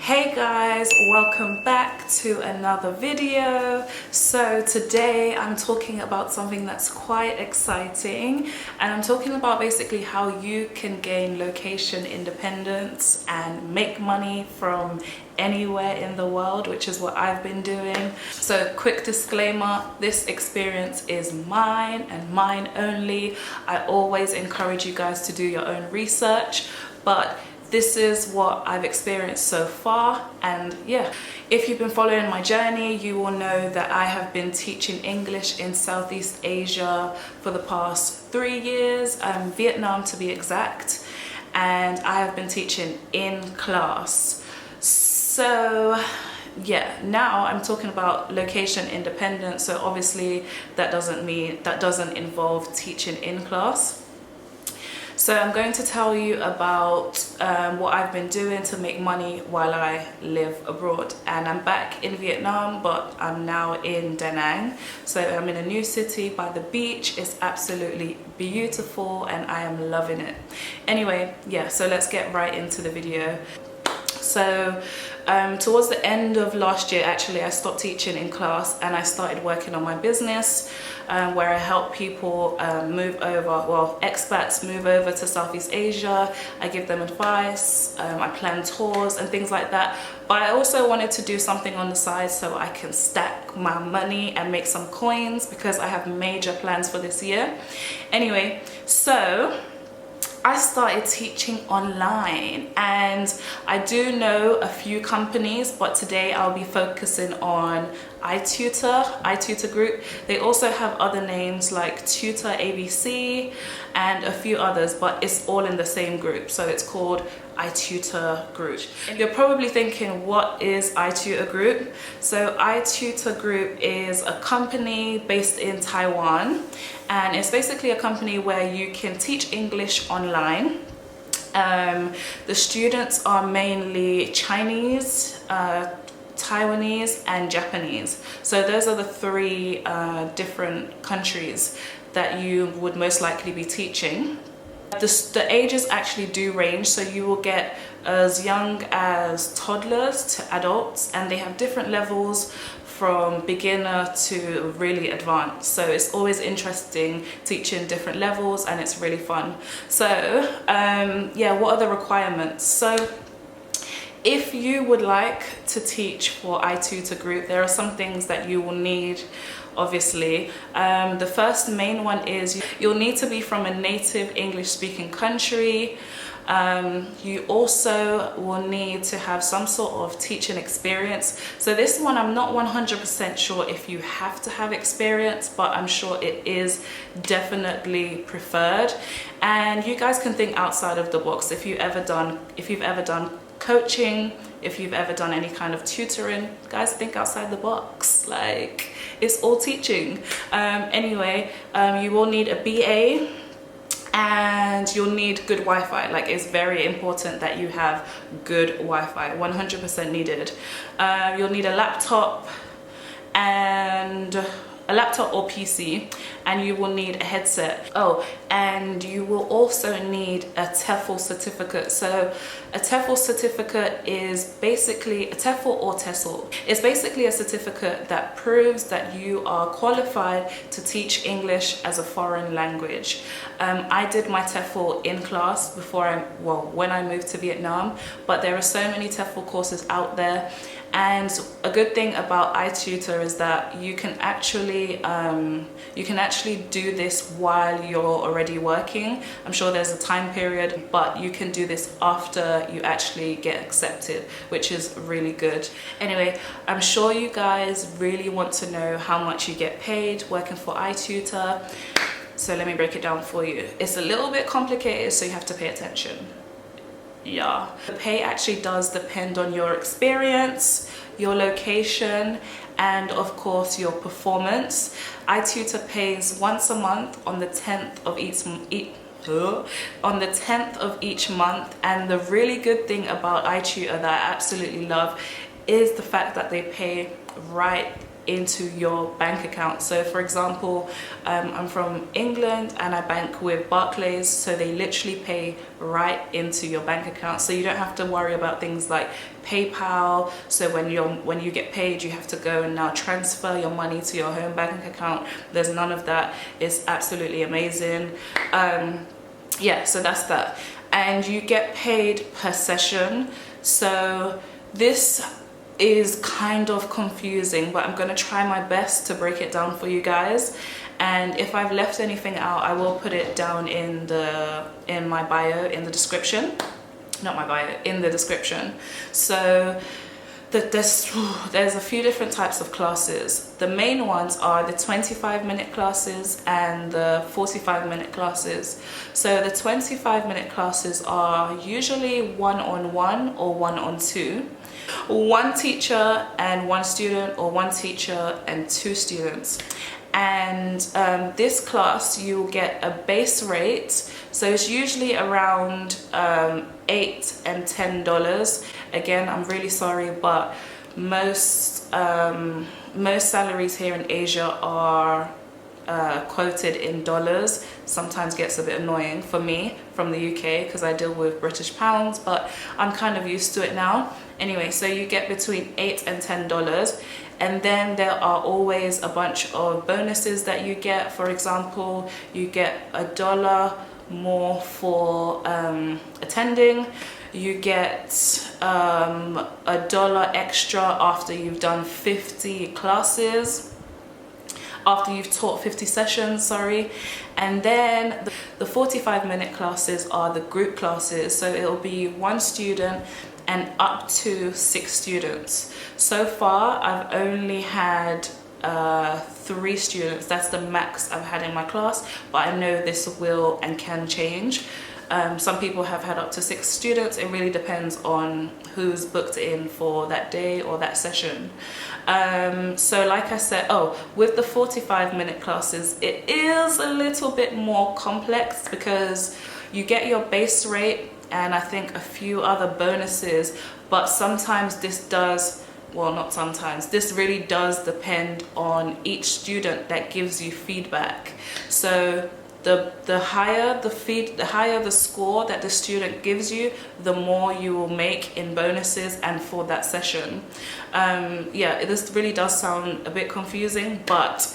Hey guys, welcome back to another video. So today I'm talking about something that's quite exciting, and I'm talking about basically how you can gain location independence and make money from anywhere in the world, which is what I've been doing. So quick disclaimer, this experience is mine and mine only. I always encourage you guys to do your own research, but this is what I've experienced so far. And yeah, if you've been following my journey, you will know that I have been teaching English in Southeast Asia for the past 3 years, Vietnam to be exact, and I have been teaching in class. So yeah, now I'm talking about location independence. So obviously that doesn't involve teaching in class. So I'm going to tell you about what I've been doing to make money while I live abroad. And I'm back in Vietnam, but I'm now in Da Nang. So I'm in a new city by the beach. It's absolutely beautiful and I am loving it. Anyway, yeah, so let's get right into the video. So towards the end of last year, actually, I stopped teaching in class and I started working on my business where I help people expats move over to Southeast Asia. I give them advice, I plan tours and things like that. But I also wanted to do something on the side so I can stack my money and make some coins because I have major plans for this year. Anyway, so I started teaching online, and I do know a few companies, but today I'll be focusing on iTutor group. They also have other names like Tutor ABC and a few others, but it's all in the same group, so it's called iTutor group. And you're probably thinking, what is iTutor group? So iTutor group is a company based in Taiwan, and it's basically a company where you can teach English online. The students are mainly Chinese, Taiwanese and Japanese. So those are the three different countries that you would most likely be teaching. The ages actually do range, so you will get as young as toddlers to adults, and they have different levels from beginner to really advanced. So it's always interesting teaching different levels and it's really fun. So yeah, what are the requirements? So if you would like to teach for iTutor group, there are some things that you will need, obviously. The first main one is you'll need to be from a native English speaking country. You also will need to have some sort of teaching experience. So this one, I'm not 100% sure if you have to have experience, but I'm sure it is definitely preferred. And you guys can think outside of the box. If you've ever done coaching, if you've ever done any kind of tutoring, guys, think outside the box. Like, it's all teaching. Anyway, you will need a BA and you'll need good Wi-Fi. Like, it's very important that you have good Wi-Fi, 100% needed. You'll need a laptop or PC, and you will need a headset. Oh, and you will also need a TEFL certificate. So a TEFL certificate is basically a TEFL or TESOL. It's basically a certificate that proves that you are qualified to teach English as a foreign language. I did my TEFL in class when I moved to Vietnam, but there are so many TEFL courses out there. And a good thing about iTutor is that you can actually do this while you're already working. I'm sure there's a time period, but you can do this after you actually get accepted, which is really good. Anyway, I'm sure you guys really want to know how much you get paid working for iTutor. So let me break it down for you. It's a little bit complicated, so you have to pay attention. Yeah, the pay actually does depend on your experience, your location, and of course your performance. iTutor pays once a month on the 10th of each month, and the really good thing about iTutor that I absolutely love is the fact that they pay right into your bank account. So for example, I'm from England and I bank with Barclays, so they literally pay right into your bank account, so you don't have to worry about things like PayPal. So when you get paid, you have to go and now transfer your money to your home bank account. There's none of that. It's absolutely amazing. Yeah, so that's that. And you get paid per session. So this is kind of confusing, but I'm going to try my best to break it down for you guys. And if I've left anything out, I will put it down in my bio, in the description. Not my bio, in the description. So there's a few different types of classes. The main ones are the 25-minute classes and the 45-minute classes. So the 25-minute classes are usually one-on-one or one-on-two. One teacher and one student, or one teacher and two students. And this class, you'll get a base rate, so it's usually around $8 and $10. Again, I'm really sorry, but most salaries here in Asia are quoted in dollars. Sometimes gets a bit annoying for me from the UK because I deal with British pounds, but I'm kind of used to it now. Anyway, so you get between $8 and $10. And then there are always a bunch of bonuses that you get. For example, you get $1 more for attending. You get $1 extra after you've done 50 classes, after you've taught 50 sessions, sorry. And then the 45-minute classes are the group classes. So it'll be one student and up to 6 students. So far, I've only had 3 students. That's the max I've had in my class, but I know this will and can change. Some people have had up to 6 students. It really depends on who's booked in for that day or that session. So like I said, with the 45-minute classes, it is a little bit more complex because you get your base rate and I think a few other bonuses, but sometimes this does, well, not sometimes, this really does depend on each student that gives you feedback. So the higher the score that the student gives you, the more you will make in bonuses and for that session. Yeah, this really does sound a bit confusing, but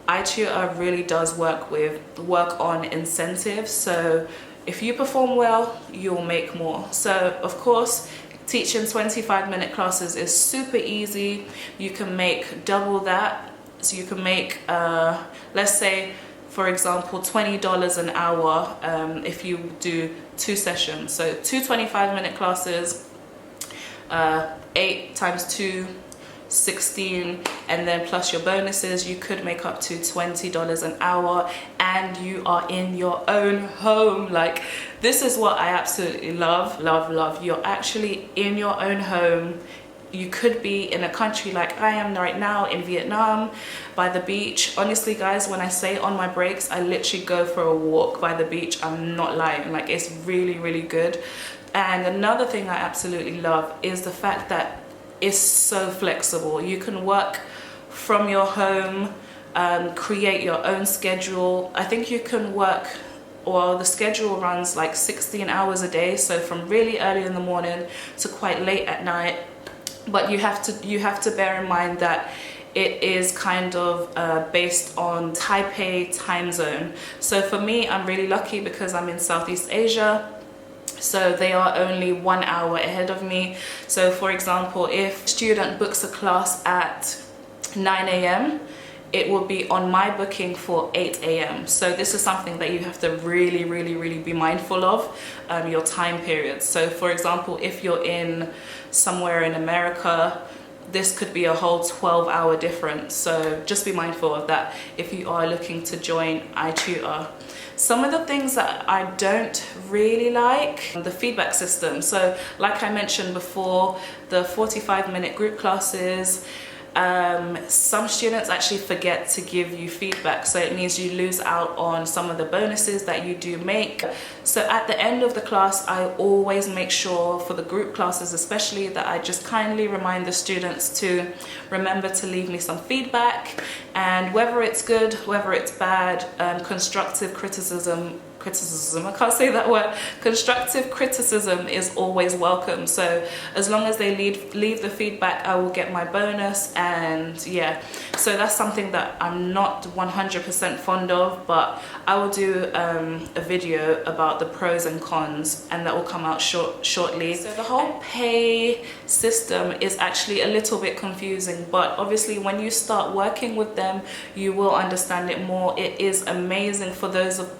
iTutor really does work on incentives. So if you perform well, you'll make more. So of course, teaching 25-minute classes is super easy. You can make double that. So you can make, let's say, for example, $20 an hour if you do 2 sessions. So 2 25-minute classes, 8 times 2, 16, and then plus your bonuses, you could make up to $20 an hour, and you are in your own home. Like, this is what I absolutely love. You're actually in your own home. You could be in a country like I am right now in Vietnam, by the beach. Honestly guys, when I say on my breaks, I literally go for a walk by the beach. I'm not lying. Like, it's really good. And another thing I absolutely love is the fact that it's so flexible. You can work from your home, create your own schedule. I think you can work, or the schedule runs like 16 hours a day, so from really early in the morning to quite late at night. But you have to bear in mind that it is kind of based on Taipei time zone. So for me, I'm really lucky because I'm in Southeast Asia. So they are only 1 hour ahead of me. So for example, if a student books a class at 9 a.m, it will be on my booking for 8 a.m. So this is something that you have to really be mindful of, your time periods. So for example, if you're in somewhere in America, this could be a whole 12-hour difference. So just be mindful of that if you are looking to join iTutor. Some of the things that I don't really like, the feedback system. So like I mentioned before, the 45-minute group classes, some students actually forget to give you feedback, so it means you lose out on some of the bonuses that you do make. So at the end of the class, I always make sure, for the group classes especially, that I just kindly remind the students to remember to leave me some feedback, and whether it's good, whether it's bad, constructive criticism, I can't say that word, constructive criticism is always welcome. So as long as they leave the feedback, I will get my bonus. And yeah, so that's something that I'm not 100% fond of, but I will do a video about the pros and cons, and that will come out shortly. So the whole pay system is actually a little bit confusing, but obviously when you start working with them, you will understand it more. It is amazing for those of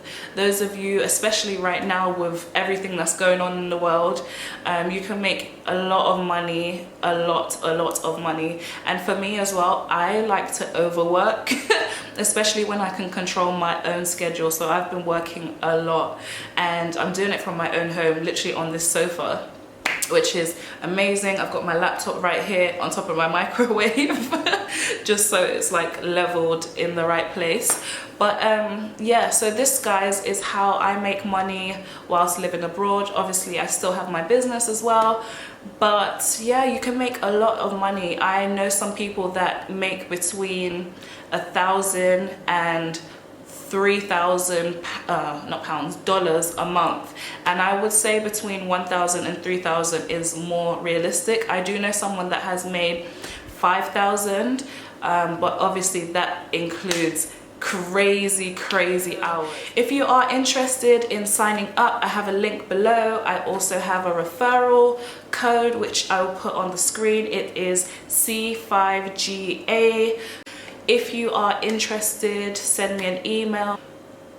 you, especially right now with everything that's going on in the world. You can make a lot of money, a lot of money. And for me as well, I like to overwork especially when I can control my own schedule. So I've been working a lot, and I'm doing it from my own home, literally on this sofa, which is amazing. I've got my laptop right here on top of my microwave just so it's like leveled in the right place. But yeah, so this, guys, is how I make money whilst living abroad. Obviously I still have my business as well, but yeah, you can make a lot of money. I know some people that make between $1,000 and 3,000 not pounds, dollars a month, and I would say between 1,000 and 3,000 is more realistic. I do know someone that has made 5,000, but obviously that includes crazy hours. If you are interested in signing up, I have a link below. I also have a referral code which I will put on the screen. It is C5GA. If you are interested, send me an email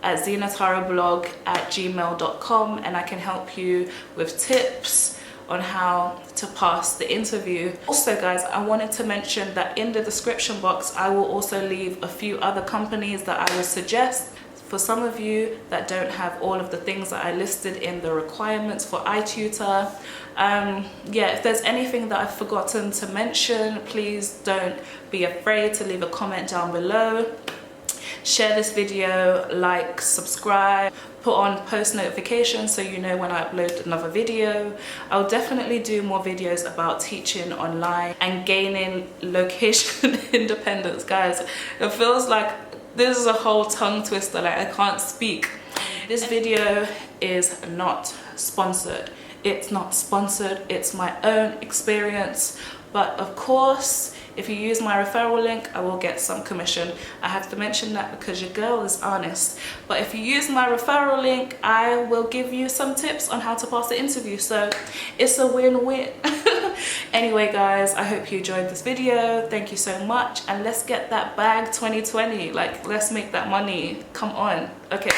at zinatarablog@gmail.com, and I can help you with tips on how to pass the interview. Also, guys, I wanted to mention that in the description box, I will also leave a few other companies that I would suggest. For some of you that don't have all of the things that I listed in the requirements for iTutor, yeah, if there's anything that I've forgotten to mention, please don't be afraid to leave a comment down below. Share this video, like, subscribe, put on post notifications so you know when I upload another video. I'll definitely do more videos about teaching online and gaining location independence. Guys, it feels like this is a whole tongue twister, like I can't speak. This video is not sponsored. It's not sponsored, it's my own experience. But of course, if you use my referral link, I will get some commission. I have to mention that because your girl is honest. But if you use my referral link, I will give you some tips on how to pass the interview. So it's a win-win. Anyway, guys, I hope you enjoyed this video. Thank you so much. And let's get that bag 2020. Like, let's make that money. Come on. Okay.